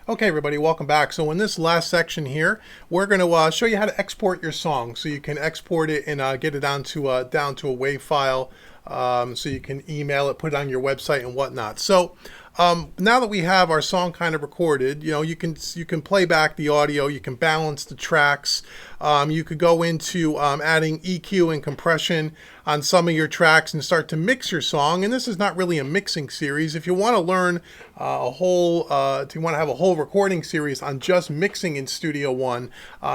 Okay, everybody, welcome back. So in this last section here, we're going to show you how to export your song. So you can export it and get it down to a WAV file, so you can email it, put it on your website and whatnot. So now that we have our song kind of recorded, you can play back the audio, you can balance the tracks, you could go into adding EQ and compression on some of your tracks and start to mix your song. And this is not really a mixing series. If you want to learn if you want to have a whole recording series on just mixing in Studio One,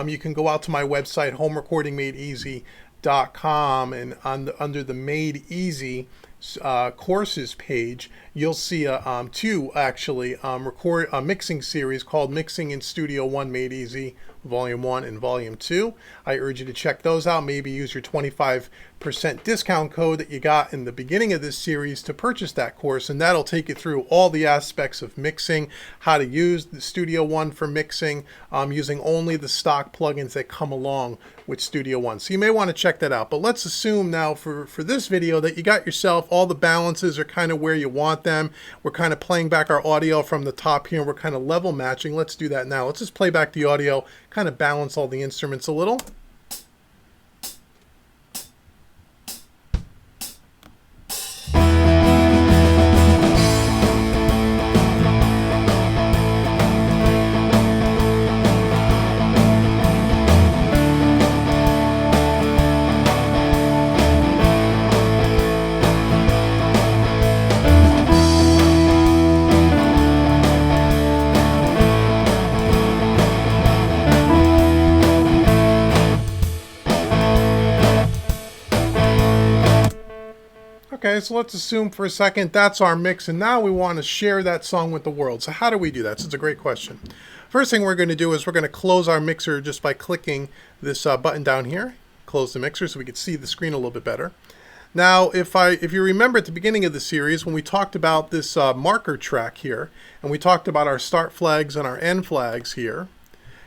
you can go out to my website, homerecordingmadeeasy.com, and under the Made Easy courses page, you'll see two actually record a mixing series called Mixing in Studio One Made Easy Volume 1 and Volume 2. I urge you to check those out. Maybe use your 25% discount code that you got in the beginning of this series to purchase that course, and that'll take you through all the aspects of mixing, how to use the Studio One for mixing, using only the stock plugins that come along with Studio One. So you may want to check that out. But let's assume now for this video that you got yourself all the balances are kind of where you want them. We're kind of playing back our audio from the top here, and we're kind of level matching. Let's do that now. Let's just play back the audio, kind of balance all the instruments a little. Okay, so let's assume for a second that's our mix, and now we want to share that song with the world. So how do we do that? So it's a great question. First thing we're going to do is we're going to close our mixer just by clicking this button down here. Close the mixer so we can see the screen a little bit better. Now, if you remember at the beginning of the series when we talked about this marker track here, and we talked about our start flags and our end flags here,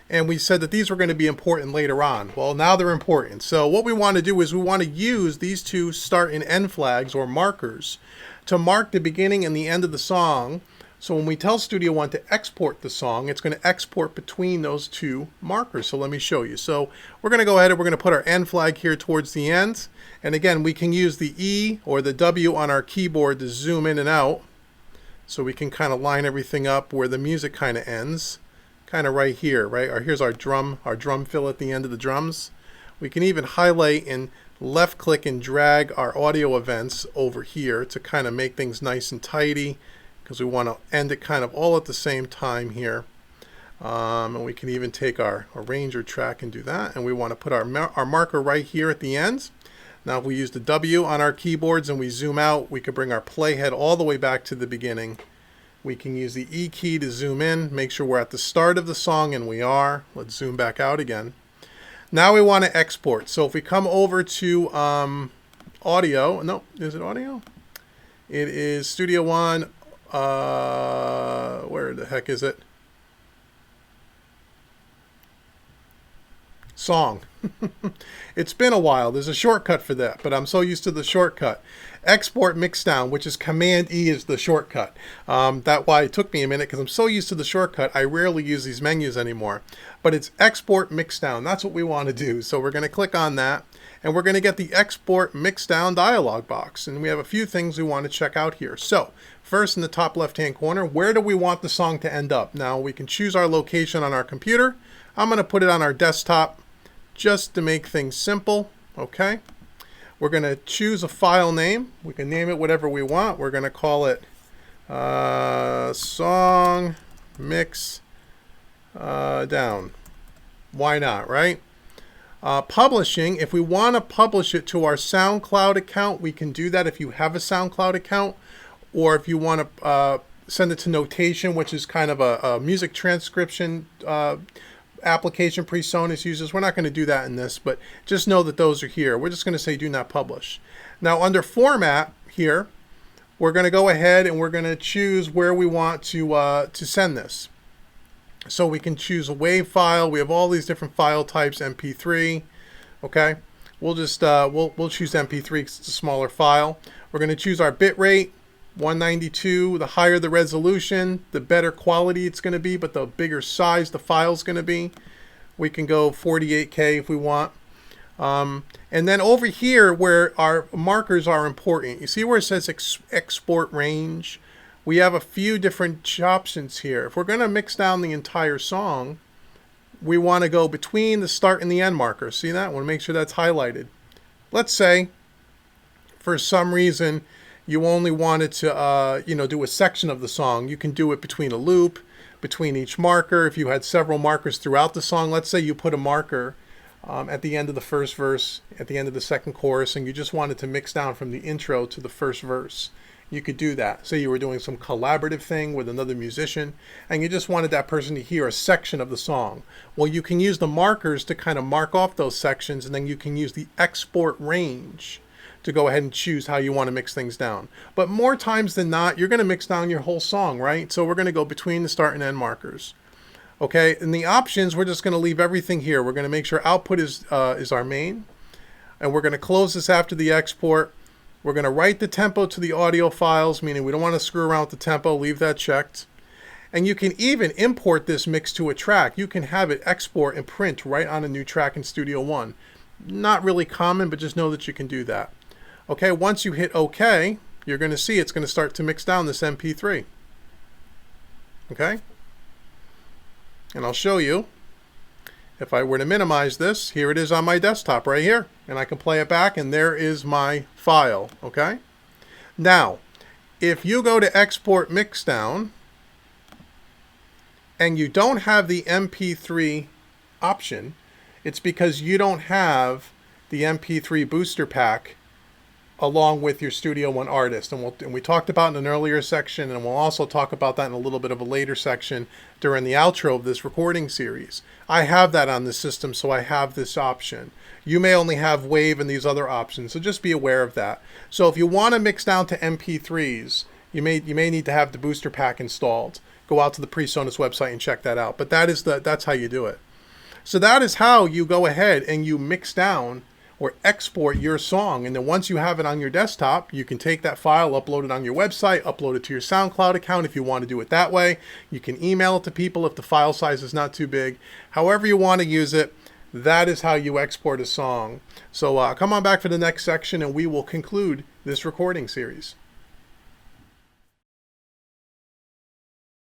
and we said that these were going to be important later on. Well, now they're important. So what we want to do is we want to use these two start and end flags or markers to mark the beginning and the end of the song. So when we tell Studio One to export the song, it's going to export between those two markers. So let me show you. So we're going to go ahead and we're going to put our end flag here towards the end. And again, we can use the E or the W on our keyboard to zoom in and out. So we can kind of line everything up where the music kind of ends. Kind of right here, right? Or here's our drum fill at the end of the drums. We can even highlight and left click and drag our audio events over here to kind of make things nice and tidy, because we want to end it kind of all at the same time here. And we can even take our arranger track and do that. And we want to put our marker right here at the end. Now if we use the W on our keyboards and we zoom out, we can bring our playhead all the way back to the beginning. We can use the E key to zoom in, make sure we're at the start of the song, and we are. Let's zoom back out again. Now we want to export. So if we come over to audio, no, is it audio? It is Studio One. Where the heck is it? Song. It's been a while. There's a shortcut for that, but I'm so used to the shortcut. Export Mixdown, which is Command E is the shortcut. That's why it took me a minute, because I'm so used to the shortcut, I rarely use these menus anymore. But it's Export Mixdown. That's what we want to do. So we're going to click on that, and we're going to get the Export Mixdown dialog box. And we have a few things we want to check out here. So first, in the top left-hand corner, where do we want the song to end up? Now we can choose our location on our computer. I'm going to put it on our desktop just to make things simple. Okay. We're going to choose a file name. We can name it whatever we want. We're going to call it Song Mix Down. Why not, right? Publishing, if we want to publish it to our SoundCloud account, we can do that if you have a SoundCloud account, or if you want to send it to Notation, which is kind of a music transcription application PreSonus uses. We're not going to do that in this, but just know that those are here. We're just going to say do not publish. Now under format here, we're going to go ahead and we're going to choose where we want to send this. So we can choose a WAV file. We have all these different file types, MP3. Okay, we'll just we'll choose MP3 because it's a smaller file. We're going to choose our bit rate. 192, the higher the resolution, the better quality it's going to be, but the bigger size the file's going to be. We can go 48K if we want. And then over here where our markers are important, you see where it says export range? We have a few different options here. If we're going to mix down the entire song, we want to go between the start and the end marker. See that? I want to make sure that's highlighted. Let's say, for some reason, you only wanted to do a section of the song. You can do it between a loop, between each marker. If you had several markers throughout the song, let's say you put a marker at the end of the first verse, at the end of the second chorus, and you just wanted to mix down from the intro to the first verse. You could do that. Say you were doing some collaborative thing with another musician, and you just wanted that person to hear a section of the song. Well, you can use the markers to kind of mark off those sections, and then you can use the export range to go ahead and choose how you want to mix things down. But more times than not, you're going to mix down your whole song, right? So we're going to go between the start and end markers. Okay, in the options, we're just going to leave everything here. We're going to make sure output is our main, and we're going to close this after the export. We're going to write the tempo to the audio files, meaning we don't want to screw around with the tempo, leave that checked. And you can even import this mix to a track. You can have it export and print right on a new track in Studio One. Not really common, but just know that you can do that. Okay, once you hit OK, you're going to see it's going to start to mix down this MP3. Okay? And I'll show you. If I were to minimize this, here it is on my desktop right here. And I can play it back, and there is my file. Okay? Now, if you go to Export Mixdown, and you don't have the MP3 option, it's because you don't have the MP3 booster pack along with your Studio One artist. And we talked about in an earlier section, and we'll also talk about that in a little bit of a later section during the outro of this recording series. I have that on the system, so I have this option. You may only have Wave and these other options, so just be aware of that. So if you want to mix down to MP3s, you may need to have the booster pack installed. Go out to the PreSonus website and check that out. But that's how you do it. So that is how you go ahead and you mix down or export your song. And then once you have it on your desktop, you can take that file, upload it on your website, upload it to your SoundCloud account if you want to do it that way. You can email it to people if the file size is not too big. However you want to use it, that is how you export a song. So come on back for the next section, and we will conclude this recording series.